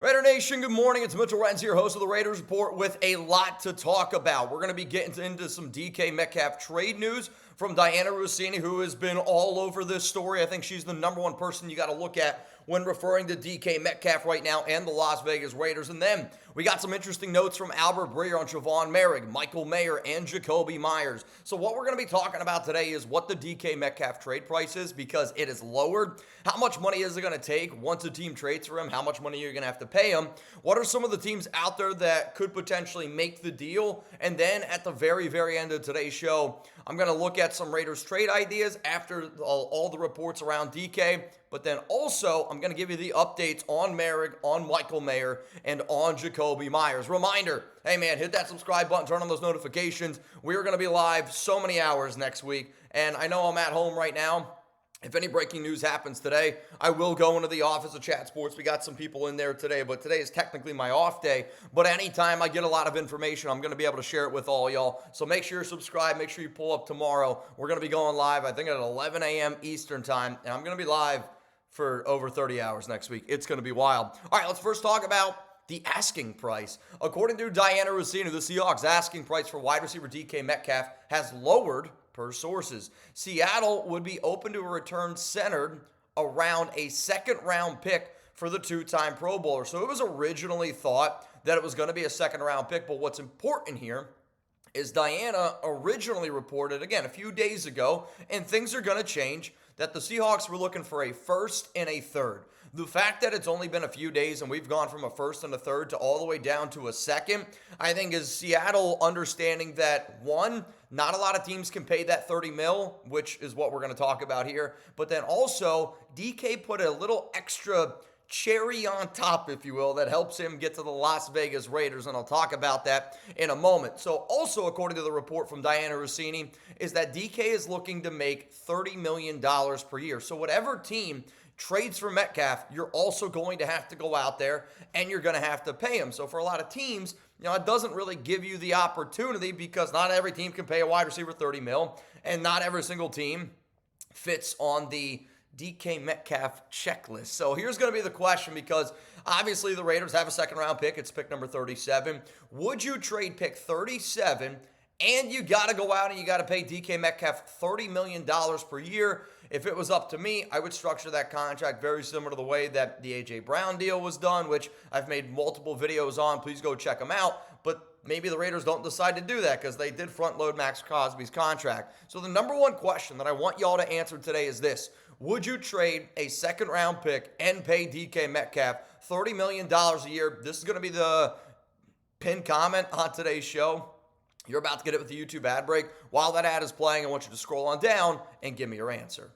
Raider Nation, good morning. It's Mitchell Renz here, host of the Raiders Report, with a lot to talk about. We're going to be getting into some DK Metcalf trade news from Dianna Russini, who has been all over this story. I think she's the number one person you got to look at when referring to DK Metcalf right now and the Las Vegas Raiders. And then we got some interesting notes from Albert Breer on Tre'von Moehrig, Mayer and Jakobi Meyers. So what we're going to be talking about today is what the DK Metcalf trade price is, because it is lowered. How much money is it going to take once a team trades for him? How much money are you going to have to pay him? What are some of the teams out there that could potentially make the deal? And then at the very, very end of today's show, I'm going to look at some Raiders trade ideas after all the reports around DK. But then also, I'm going to give you the updates on Moehrig, on Mayer, and on Jakobi Meyers. Reminder, hey man, hit that subscribe button, turn on those notifications. We're going to be live so many hours next week. And I know I'm at home right now. If any breaking news happens today, I will go into the office of Chat Sports. We got some people in there today, but today is technically my off day. But anytime I get a lot of information, I'm going to be able to share it with all y'all. So make sure you're subscribed. Make sure you pull up tomorrow. We're going to be going live, I think, at 11 a.m. Eastern time. And I'm going to be live for over 30 hours next week. It's going to be wild. All right, let's first talk about the asking price. According to Dianna Russini, the Seahawks asking price for wide receiver DK Metcalf has lowered per sources. Seattle would be open to a return centered around a second-round pick for the two-time Pro Bowler. So it was originally thought that it was going to be a second-round pick, but what's important here is Dianna originally reported, again, a few days ago, and things are going to change, that the Seahawks were looking for a first and a third. The fact that it's only been a few days and we've gone from a first and a third to all the way down to a second, I think is Seattle understanding that, one, not a lot of teams can pay that $30 million, which is what we're going to talk about here. But then also, DK put a little extra cherry on top, if you will, that helps him get to the Las Vegas Raiders, and I'll talk about that in a moment. So also, according to the report from Dianna Russini, is that DK is looking to make $30 million per year. So whatever team trades for Metcalf, you're also going to have to go out there and you're going to have to pay him. So for a lot of teams, it doesn't really give you the opportunity, because not every team can pay a wide receiver $30 million, and not every single team fits on the DK Metcalf checklist. So here's going to be the question, because obviously the Raiders have a second-round pick. It's pick number 37. Would you trade pick 37, and you got to go out and you got to pay DK Metcalf $30 million per year? If it was up to me, I would structure that contract very similar to the way that the A.J. Brown deal was done, which I've made multiple videos on. Please go check them out. But maybe the Raiders don't decide to do that, because they did front-load Max Crosby's contract. So the number one question that I want y'all to answer today is this: would you trade a second-round pick and pay DK Metcalf $30 million a year? This is going to be the pinned comment on today's show. You're about to get it with the YouTube ad break. While that ad is playing, I want you to scroll on down and give me your answer.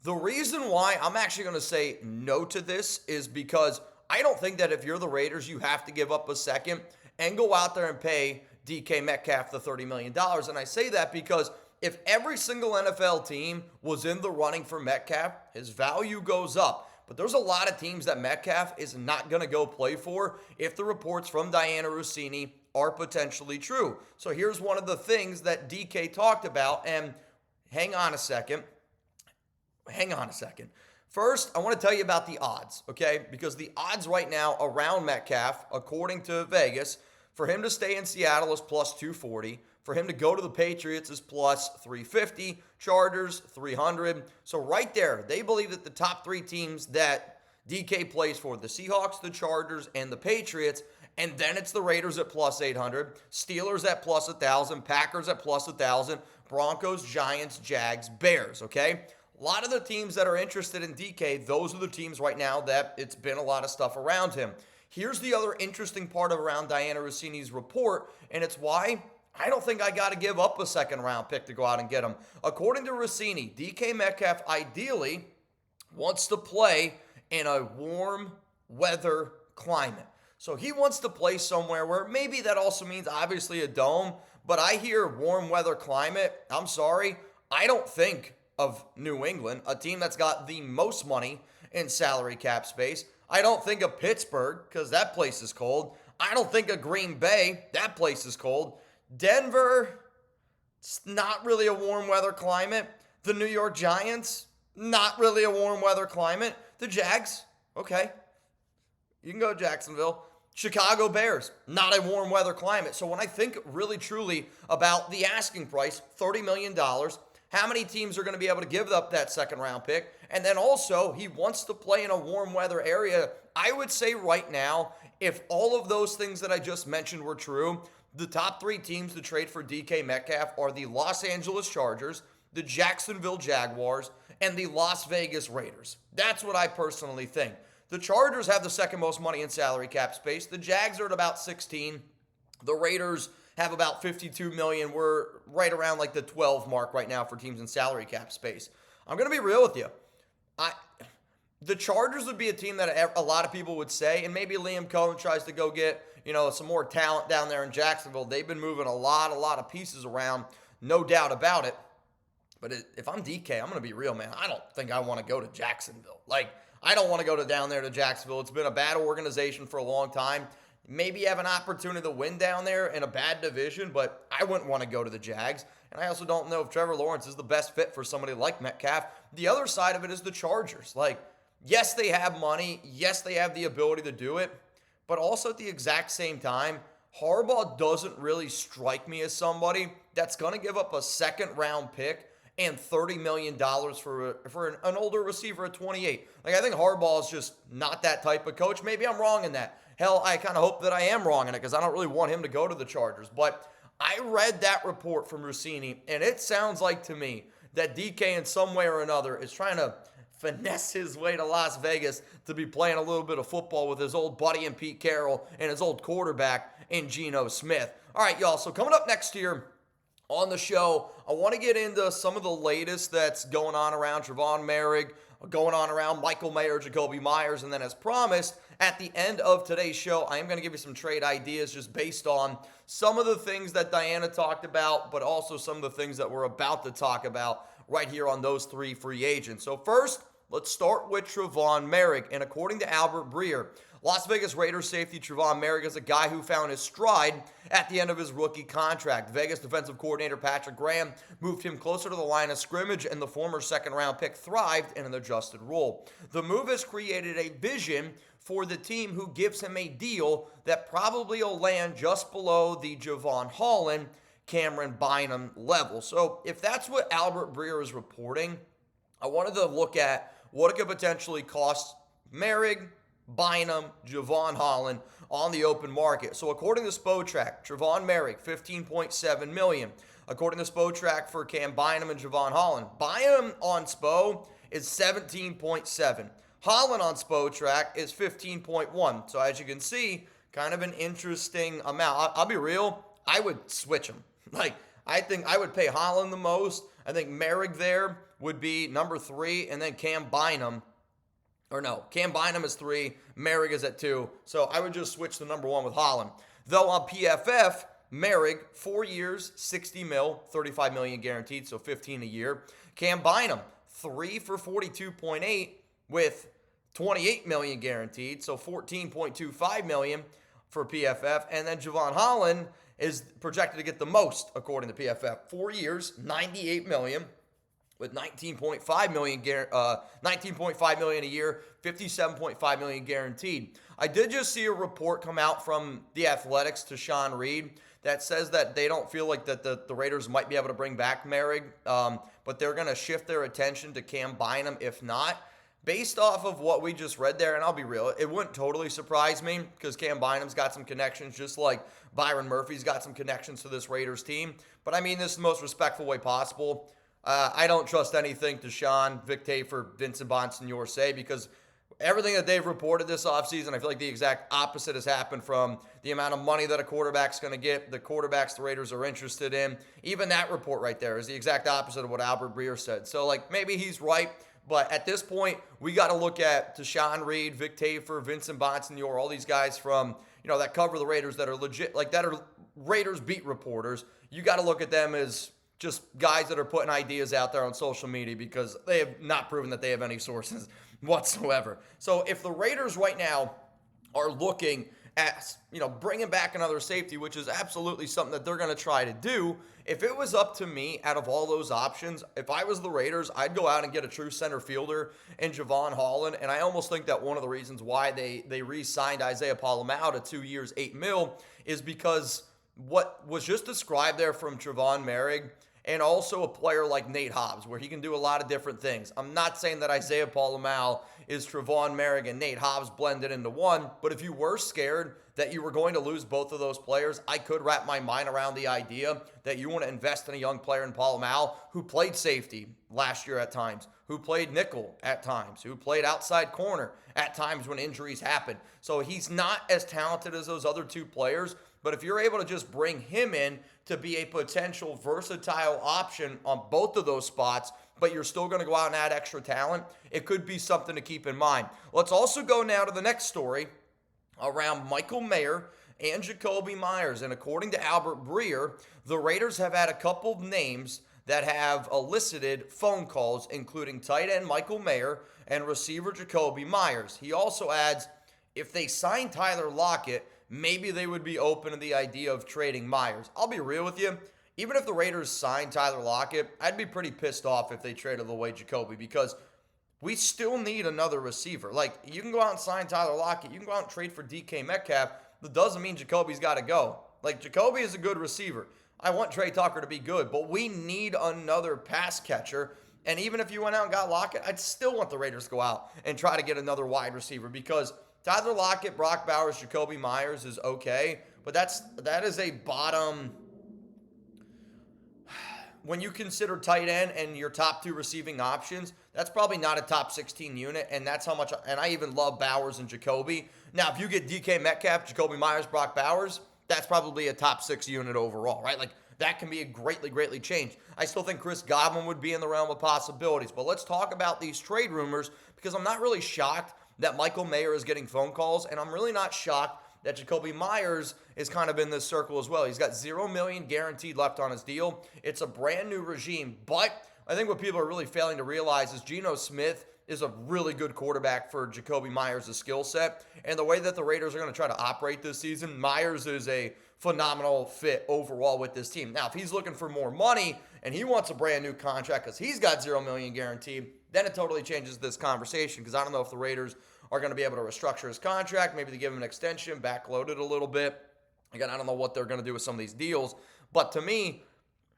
The reason why I'm actually going to say no to this is because I don't think that if you're the Raiders, you have to give up a second and go out there and pay DK Metcalf the $30 million. And I say that because if every single NFL team was in the running for Metcalf, his value goes up. But there's a lot of teams that Metcalf is not going to go play for if the reports from Dianna Russini are potentially true. So here's one of the things that DK talked about, and hang on a second. First, I want to tell you about the odds, okay? Because the odds right now around Metcalf, according to Vegas, for him to stay in Seattle is plus 240. For him to go to the Patriots is plus 350. Chargers, 300. So right there, they believe that the top three teams that DK plays for, the Seahawks, the Chargers, and the Patriots, and then it's the Raiders at plus 800, Steelers at plus 1,000, Packers at plus 1,000, Broncos, Giants, Jags, Bears, okay? A lot of the teams that are interested in DK, those are the teams right now that it's been a lot of stuff around him. Here's the other interesting part around Dianna Russini's report, and it's why I don't think I got to give up a second-round pick to go out and get him. According to Russini, DK Metcalf ideally wants to play in a warm weather climate. So he wants to play somewhere where maybe that also means obviously a dome, but I hear warm weather climate. I'm sorry, I don't think of New England, a team that's got the most money in salary cap space. I don't think of Pittsburgh, because that place is cold. I don't think of Green Bay. That place is cold. Denver, it's not really a warm weather climate. The New York Giants, not really a warm weather climate. The Jags, okay. You can go to Jacksonville. Chicago Bears, not a warm weather climate. So when I think really truly about the asking price, $30 million, how many teams are going to be able to give up that second round pick? And then also, he wants to play in a warm weather area. I would say right now, if all of those things that I just mentioned were true, the top three teams to trade for DK Metcalf are the Los Angeles Chargers, the Jacksonville Jaguars, and the Las Vegas Raiders. That's what I personally think. The Chargers have the second most money in salary cap space. The Jags are at about 16. The Raiders have about 52 million. We're right around like the 12 mark right now for teams in salary cap space. I'm going to be real with you. The Chargers would be a team that a lot of people would say, and maybe Liam Cohen tries to go get, some more talent down there in Jacksonville. They've been moving a lot of pieces around, no doubt about it. But if I'm DK, I'm going to be real, man. I don't think I want to go to Jacksonville. I don't want to go down there to Jacksonville. It's been a bad organization for a long time. Maybe you have an opportunity to win down there in a bad division, but I wouldn't want to go to the Jags. And I also don't know if Trevor Lawrence is the best fit for somebody like Metcalf. The other side of it is the Chargers. Yes, they have money. Yes, they have the ability to do it. But also at the exact same time, Harbaugh doesn't really strike me as somebody that's going to give up a second-round pick and $30 million for an older receiver at 28. I think Harbaugh is just not that type of coach. Maybe I'm wrong in that. Hell, I kind of hope that I am wrong in it because I don't really want him to go to the Chargers. But I read that report from Russini, and it sounds like to me that DK in some way or another is trying to finesse his way to Las Vegas to be playing a little bit of football with his old buddy in Pete Carroll and his old quarterback in Geno Smith. All right, y'all, so coming up next year on the show, I want to get into some of the latest that's going on around Tre'von Moehrig, going on around Mayer Jakobi Meyers, and then as promised, at the end of today's show, I am going to give you some trade ideas just based on some of the things that Dianna talked about, but also some of the things that we're about to talk about right here on those three free agents. So first, let's start with Tre'von Moehrig, and according to Albert Breer, Las Vegas Raiders safety Tre'von Moehrig is a guy who found his stride at the end of his rookie contract. Vegas defensive coordinator Patrick Graham moved him closer to the line of scrimmage, and the former second-round pick thrived in an adjusted role. The move has created a vision for the team who gives him a deal that probably will land just below the Jevon Holland, Cameron Bynum level. So if that's what Albert Breer is reporting, I wanted to look at what it could potentially cost Moehrig, Bynum, Jevon Holland on the open market. So according to Spytek, Tre'von Moehrig, $15.7 million. According to Spytek for Cam Bynum and Jevon Holland, Bynum on Spo is $17.7. Holland on Spytek is $15.1. So as you can see, kind of an interesting amount. I'll be real, I would switch them. I think I would pay Holland the most. I think Moehrig there would be number 3, and then Cam Bynum is 3, Moehrig is at 2. So I would just switch the number 1 with Holland. Though on PFF, Moehrig, 4 years, 60 mil, 35 million guaranteed, so 15 a year. Cam Bynum, 3 for 42.8 with 28 million guaranteed, so 14.25 million for PFF. And then Jevon Holland is projected to get the most according to PFF. 4 years, 98 million. With 19.5 million a year, 57.5 million guaranteed. I did just see a report come out from the Athletics to Sean Reed that says that they don't feel like that the Raiders might be able to bring back Moehrig, but they're going to shift their attention to Cam Bynum if not. Based off of what we just read there, and I'll be real, it wouldn't totally surprise me because Cam Bynum's got some connections, just like Byron Murphy's got some connections to this Raiders team. But I mean this in the most respectful way possible. I don't trust anything Deshaun, Vic Tafur, Vincent Bonsignor say because everything that they've reported this offseason, I feel like the exact opposite has happened from the amount of money that a quarterback's going to get, the quarterbacks the Raiders are interested in. Even that report right there is the exact opposite of what Albert Breer said. So, maybe he's right, but at this point, we got to look at Deshaun Reed, Vic Tafur, Vincent Bonsignor, all these guys from, that cover the Raiders that are legit, that are Raiders beat reporters. You got to look at them as just guys that are putting ideas out there on social media because they have not proven that they have any sources whatsoever. So if the Raiders right now are looking as, bringing back another safety, which is absolutely something that they're going to try to do. If it was up to me, out of all those options, if I was the Raiders, I'd go out and get a true center fielder in Jevon Holland. And I almost think that one of the reasons why they re-signed Isaiah Pola-Mao to 2 years, $8 million is because what was just described there from Tre'von Moehrig, and also a player like Nate Hobbs, where he can do a lot of different things. I'm not saying that Isaiah Pola-Mao is Tre'von Moehrig and Nate Hobbs blended into one, but if you were scared that you were going to lose both of those players, I could wrap my mind around the idea that you want to invest in a young player in Pola-Mao who played safety last year at times, who played nickel at times, who played outside corner at times when injuries happen. So he's not as talented as those other two players, but if you're able to just bring him in to be a potential versatile option on both of those spots, but you're still going to go out and add extra talent, it could be something to keep in mind. Let's also go now to the next story around Michael Mayer and Jakobi Meyers. And according to Albert Breer, the Raiders have had a couple of names that have elicited phone calls, including tight end Michael Mayer and receiver Jakobi Meyers. He also adds, if they sign Tyler Lockett, maybe they would be open to the idea of trading Meyers. I'll be real with you. Even if the Raiders signed Tyler Lockett, I'd be pretty pissed off if they traded away Jakobi, because we still need another receiver. Like, you can go out and sign Tyler Lockett. You can go out and trade for DK Metcalf. That doesn't mean Jakobi's got to go. Like, Jakobi is a good receiver. I want Trey Tucker to be good, but we need another pass catcher. And even if you went out and got Lockett, I'd still want the Raiders to go out and try to get another wide receiver, because Tyler Lockett, Brock Bowers, Jakobi Meyers is okay, but that is a bottom. When you consider tight end and your top two receiving options, that's probably not a top 16 unit, and that's how much. And I even love Bowers and Jakobi. Now, if you get DK Metcalf, Jakobi Meyers, Brock Bowers, that's probably a top 6 unit overall, right? Like, that can be a greatly changed. I still think Chris Godwin would be in the realm of possibilities. But let's talk about these trade rumors, because I'm not really shocked that Michael Mayer is getting phone calls, and I'm really not shocked that Jakobi Meyers is kind of in this circle as well. He's got $0 million guaranteed left on his deal. It's a brand new regime, but I think what people are really failing to realize is Geno Smith is a really good quarterback for Jakobi Meyers' skill set, and the way that the Raiders are going to try to operate this season, Meyers is a phenomenal fit overall with this team. Now, if he's looking for more money and he wants a brand new contract because he's got $0 million guaranteed, then it totally changes this conversation, because I don't know if the Raiders are going to be able to restructure his contract. Maybe they give him an extension, backload it a little bit. Again, I don't know what they're going to do with some of these deals. But to me,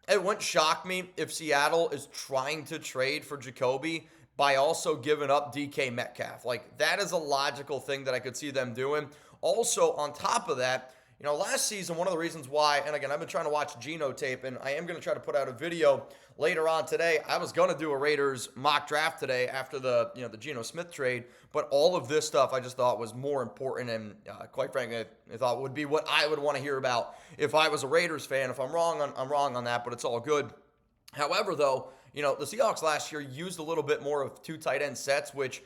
it wouldn't shock me if Seattle is trying to trade for Jakobi by also giving up DK Metcalf. Like, that is a logical thing that I could see them doing. Also, on top of that, last season, one of the reasons why, and again, I've been trying to watch Geno tape, and I am going to try to put out a video later on today. I was going to do a Raiders mock draft today after the Geno Smith trade, but all of this stuff I just thought was more important, and quite frankly, I thought would be what I would want to hear about if I was a Raiders fan. If I'm wrong, I'm wrong on that, but it's all good. However, though, the Seahawks last year used a little bit more of 2 tight end sets, which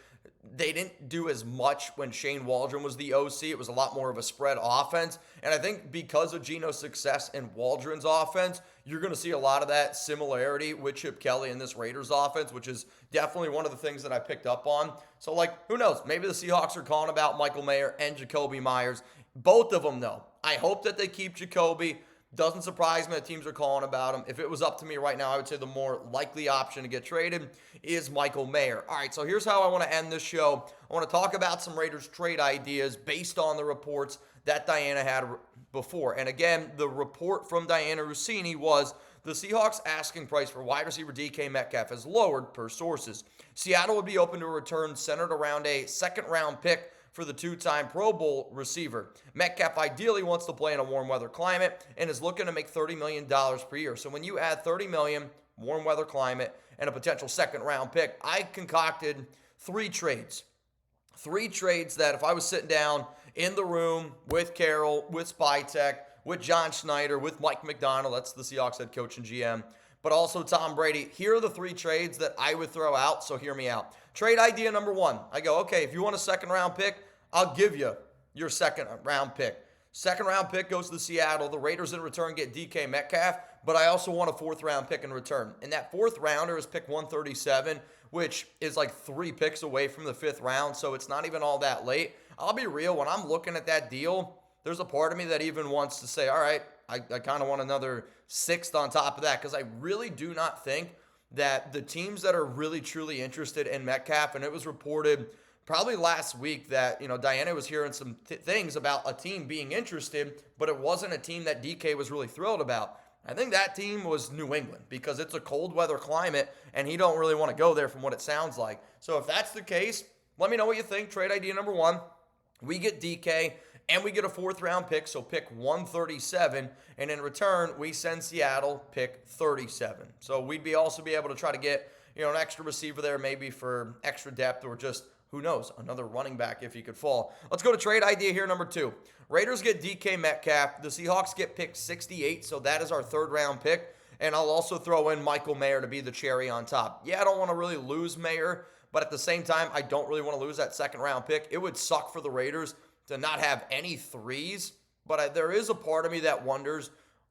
they didn't do as much when Shane Waldron was the OC. It was a lot more of a spread offense. And I think because of Geno's success in Waldron's offense, you're going to see a lot of that similarity with Chip Kelly in this Raiders offense, which is definitely one of the things that I picked up on. So, who knows? Maybe the Seahawks are calling about Michael Mayer and Jakobi Meyers. Both of them, though. I hope that they keep Jakobi. Doesn't surprise me that teams are calling about him. If it was up to me right now, I would say the more likely option to get traded is Michael Mayer. All right, so here's how I want to end this show. I want to talk about some Raiders trade ideas based on the reports that Dianna had before. And again, the report from Dianna Russini was the Seahawks asking price for wide receiver DK Metcalf has lowered per sources. Seattle would be open to a return centered around a second-round pick for the 2-time Pro Bowl receiver. Metcalf ideally wants to play in a warm weather climate and is looking to make $30 million per year. So when you add $30 million, warm weather climate, and a potential second-round pick, I concocted 3 trades. 3 trades that if I was sitting down in the room with Carroll, with Spytek, with John Schneider, with Mike McDonald, that's the Seahawks head coach and GM, but also Tom Brady, here are the 3 trades that I would throw out, so hear me out. Trade idea number 1. I go, okay, if you want a second-round pick, I'll give you your second-round pick. Second-round pick goes to Seattle. The Raiders in return get DK Metcalf, but I also want a 4th-round pick in return. And that 4th rounder is pick 137, which is 3 picks away from the 5th round, so it's not even all that late. I'll be real, when I'm looking at that deal, there's a part of me that even wants to say, all right, I kind of want another sixth on top of that, because I really do not think that the teams that are really truly interested in Metcalf, and it was reported probably last week that, Dianna was hearing some things about a team being interested, but it wasn't a team that DK was really thrilled about. I think that team was New England, because it's a cold weather climate and he don't really want to go there from what it sounds like. So if that's the case, let me know what you think. Trade idea number one, we get DK and we get a 4th round pick, so pick 137, and in return we send Seattle pick 37. So we'd also be able to try to get an extra receiver there, maybe for extra depth, or just, who knows, another running back if he could fall. Let's go to trade idea here, number 2. Raiders get DK Metcalf. The Seahawks get pick 68, so that is our 3rd round pick. And I'll also throw in Michael Mayer to be the cherry on top. Yeah, I don't want to really lose Mayer, but at the same time, I don't really want to lose that 2nd round pick. It would suck for the Raiders to not have any 3s, but there is a part of me that wonders,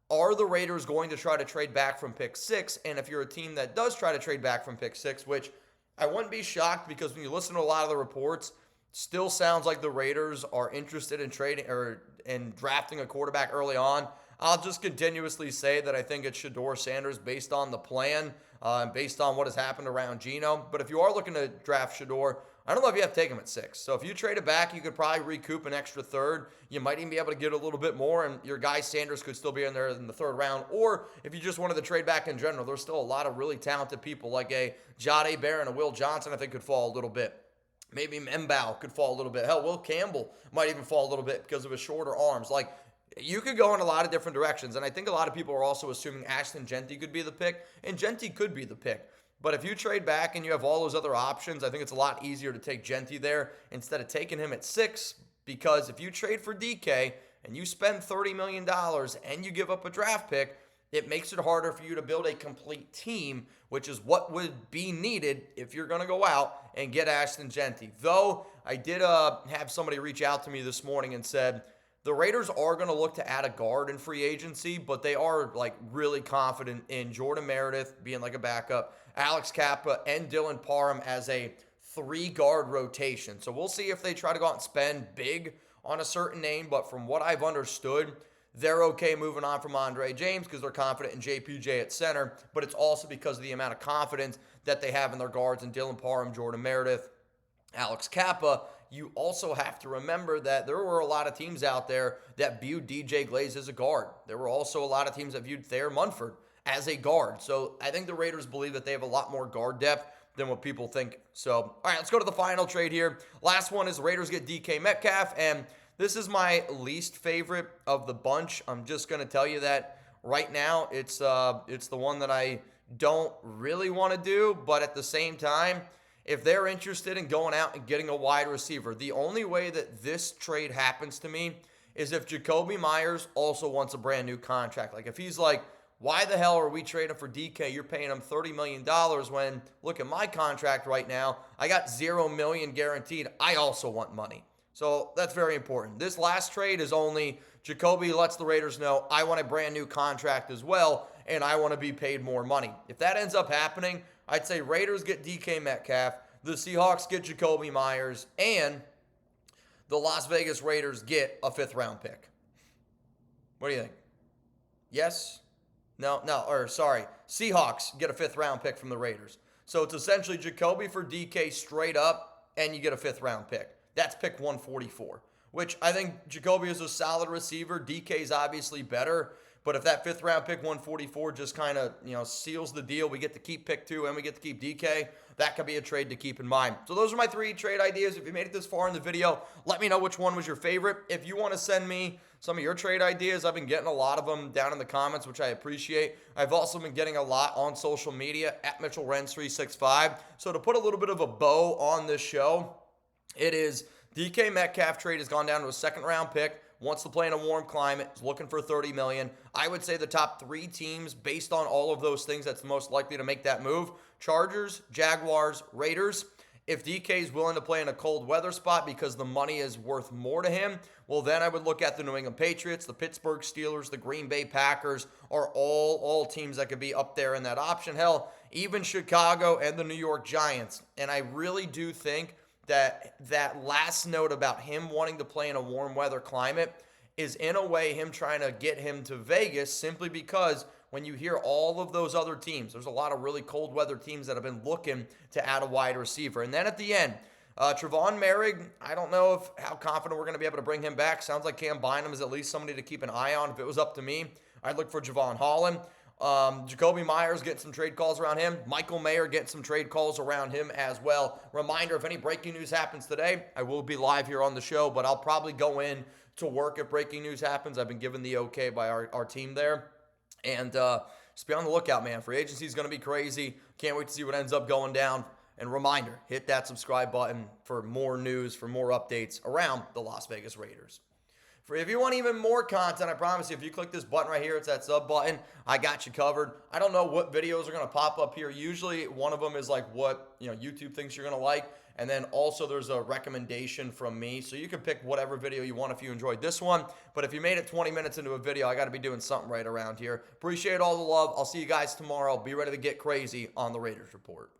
are the Raiders going to try to trade back from pick 6? And if you're a team that does try to trade back from pick 6, which I wouldn't be shocked, because when you listen to a lot of the reports, still sounds like the Raiders are interested in trading or in drafting a quarterback early on. I'll just continuously say that I think it's Shedeur Sanders based on the plan and based on what has happened around Geno. But if you are looking to draft Shedeur, I don't know if you have to take him at 6. So if you trade it back, you could probably recoup an extra 3rd. You might even be able to get a little bit more, and your guy Sanders could still be in there in the 3rd round. Or if you just wanted to trade back in general, there's still a lot of really talented people like a Jahdae Barron, a Will Johnson, I think could fall a little bit. Maybe M'Bow could fall a little bit. Hell, Will Campbell might even fall a little bit because of his shorter arms. Like, you could go in a lot of different directions, and I think a lot of people are also assuming Ashton Jeanty could be the pick, and Jeanty could be the pick. But if you trade back and you have all those other options, I think it's a lot easier to take Jeanty there instead of taking him at 6, because if you trade for DK and you spend $30 million and you give up a draft pick, it makes it harder for you to build a complete team, which is what would be needed if you're going to go out and get Ashton Jeanty. Though I did have somebody reach out to me this morning and said the Raiders are going to look to add a guard in free agency, but they are really confident in Jordan Meredith being like a backup, Alex Kappa, and Dylan Parham as a 3-guard rotation. So we'll see if they try to go out and spend big on a certain name, but from what I've understood, they're okay moving on from Andre James because they're confident in JPJ at center, but it's also because of the amount of confidence that they have in their guards in Dylan Parham, Jordan Meredith, Alex Kappa. You also have to remember that there were a lot of teams out there that viewed DJ Glaze as a guard. There were also a lot of teams that viewed Thayer Munford as a guard. So I think the Raiders believe that they have a lot more guard depth than what people think. So, all right, let's go to the final trade here. Last one is the Raiders get DK Metcalf, and this is my least favorite of the bunch. I'm just going to tell you that right now. It's the one that I don't really want to do, but at the same time, if they're interested in going out and getting a wide receiver, the only way that this trade happens to me is if Jakobi Meyers also wants a brand new contract. Like if he's like, why the hell are we trading for DK? You're paying him $30 million when, look at my contract right now, I got $0 million guaranteed. I also want money. So that's very important. This last trade is only Jakobi lets the Raiders know, I want a brand new contract as well, and I want to be paid more money. If that ends up happening, I'd say Raiders get DK Metcalf, the Seahawks get Jakobi Meyers, and the Las Vegas Raiders get a 5th round pick. What do you think? Yes? Seahawks get a 5th round pick from the Raiders. So it's essentially Jakobi for DK straight up, and you get a 5th round pick. That's pick 144, which I think Jakobi is a solid receiver. DK is obviously better, but if that 5th round pick 144 just kind of, seals the deal, we get to keep pick 2 and we get to keep DK, that could be a trade to keep in mind. So those are my 3 trade ideas. If you made it this far in the video, let me know which one was your favorite. If you want to send me some of your trade ideas, I've been getting a lot of them down in the comments, which I appreciate. I've also been getting a lot on social media at MitchellRens365. So to put a little bit of a bow on this show, it is DK Metcalf trade has gone down to a 2nd round pick. Wants to play in a warm climate. Is looking for $30 million. I would say the top 3 teams, based on all of those things, that's most likely to make that move: Chargers, Jaguars, Raiders. If DK is willing to play in a cold weather spot because the money is worth more to him, well, then I would look at the New England Patriots, the Pittsburgh Steelers, the Green Bay Packers are all teams that could be up there in that option. Hell, even Chicago and the New York Giants. And I really do think that last note about him wanting to play in a warm weather climate is in a way him trying to get him to Vegas, simply because when you hear all of those other teams, there's a lot of really cold weather teams that have been looking to add a wide receiver. And then at the end, Trevon Moehrig, I don't know how confident we're going to be able to bring him back. Sounds like Cam Bynum is at least somebody to keep an eye on. If it was up to me, I'd look for Javon Holland. Jakobi Meyers getting some trade calls around him. Michael Mayer getting some trade calls around him as well. Reminder, if any breaking news happens today, I will be live here on the show, but I'll probably go in to work if breaking news happens. I've been given the okay by our team there. And just be on the lookout, man. Free agency is going to be crazy. Can't wait to see what ends up going down. And reminder, hit that subscribe button for more news, for more updates around the Las Vegas Raiders. If you want even more content, I promise you, if you click this button right here, it's that sub button, I got you covered. I don't know what videos are going to pop up here. Usually one of them is like what YouTube thinks you're going to like. And then also there's a recommendation from me. So you can pick whatever video you want if you enjoyed this one. But if you made it 20 minutes into a video, I got to be doing something right around here. Appreciate all the love. I'll see you guys tomorrow. Be ready to get crazy on the Raiders Report.